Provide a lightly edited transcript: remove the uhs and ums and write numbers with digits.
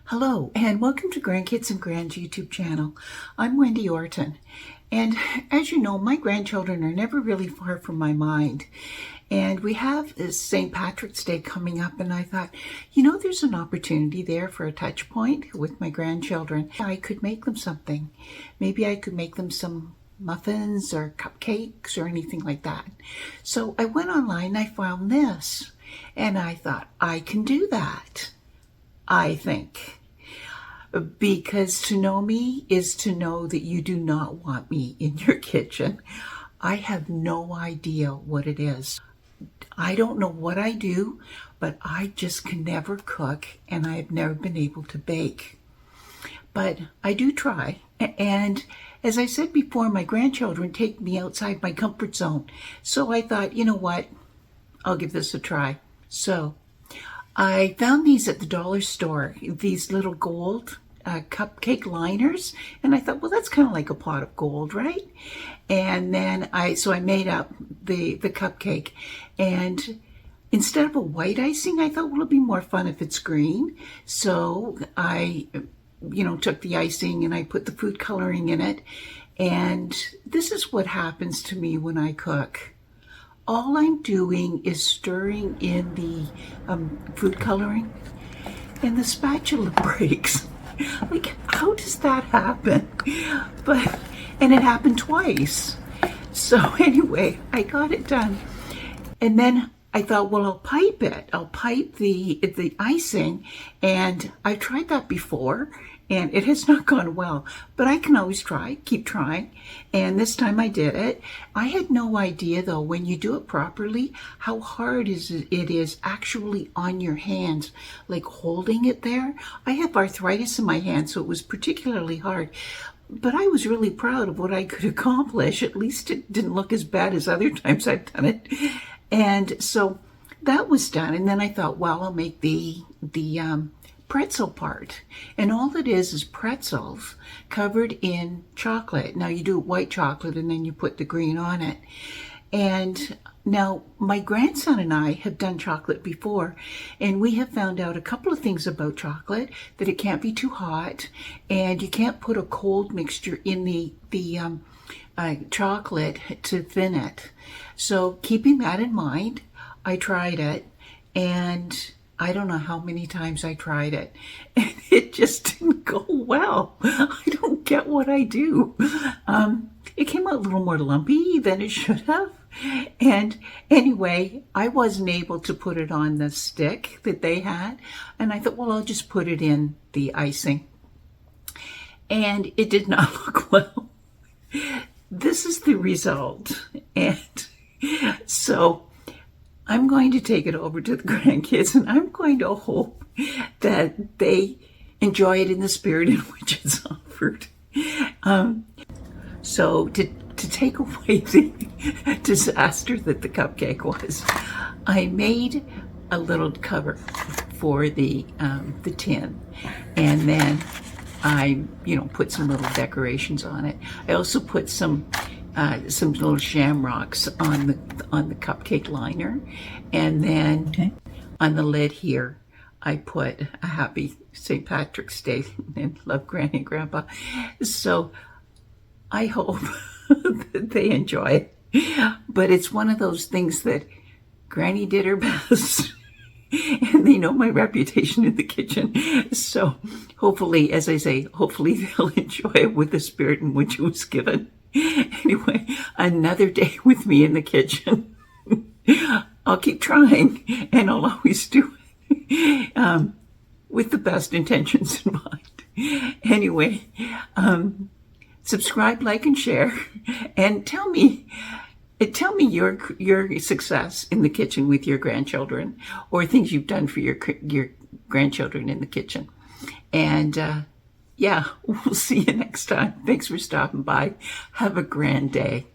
Hello, and welcome to Grandkids and Grands YouTube channel. I'm Wendy Orton, and as you know, my grandchildren are never really far from my mind. And we have this St. Patrick's Day coming up, and I thought, there's an opportunity there for a touch point with my grandchildren. I could make them something. Maybe I could make them some muffins or cupcakes or anything like that. So I went online and I found this, and I thought, I can do that, I think. Because to know me is to know that you do not want me in your kitchen. I have no idea what it is. I don't know what I do, but I just can never cook, and I have never been able to bake. But I do try. And as I said before, my grandchildren take me outside my comfort zone. So I thought, you know what? I'll give this a try. So I found these at the dollar store, these little gold cupcake liners, and I thought, well, that's kind of like a pot of gold, right? And then I made up the cupcake, and instead of a white icing, I thought, well, it'll be more fun if it's green. So I took the icing and I put the food coloring in it, and this is what happens to me when I cook. All I'm doing is stirring in the food coloring, and the spatula breaks. Like, how does that happen? And it happened twice. So anyway, I got it done. And then I thought, well, I'll pipe it. I'll pipe the icing. And I've tried that before, and it has not gone well. But I can always try, keep trying. And this time I did it. I had no idea, though, when you do it properly, how hard it is actually on your hands, like holding it there. I have arthritis in my hands, so it was particularly hard. But I was really proud of what I could accomplish. At least it didn't look as bad as other times I've done it. And so that was done. And then I thought, well, I'll make the pretzel part. And all it is pretzels covered in chocolate. Now you do white chocolate and then you put the green on it. And now my grandson and I have done chocolate before, and we have found out a couple of things about chocolate: that it can't be too hot, and you can't put a cold mixture in the chocolate to thin it. So keeping that in mind, I tried it, and I don't know how many times I tried it, and it just didn't go well. I don't get what I do. It came out a little more lumpy than it should have. And anyway, I wasn't able to put it on the stick that they had. And I thought, well, I'll just put it in the icing. And it did not look well. This is the result. And so I'm going to take it over to the grandkids, and I'm going to hope that they enjoy it in the spirit in which it's offered. So to take away the disaster that the cupcake was, I made a little cover for the tin, and then I put some little decorations on it. I also put some little shamrocks on the cupcake liner, and then on the lid here I put a happy St. Patrick's Day and love Granny and Grandpa. So I hope that they enjoy it. But it's one of those things that Granny did her best. And they know my reputation in the kitchen. So hopefully, as I say, hopefully they'll enjoy it with the spirit in which it was given. Anyway, another day with me in the kitchen. I'll keep trying, and I'll always do it with the best intentions in mind. Anyway, subscribe, like, and share, and tell me your success in the kitchen with your grandchildren, or things you've done for your grandchildren in the kitchen. And we'll see you next time. Thanks for stopping by. Have a grand day.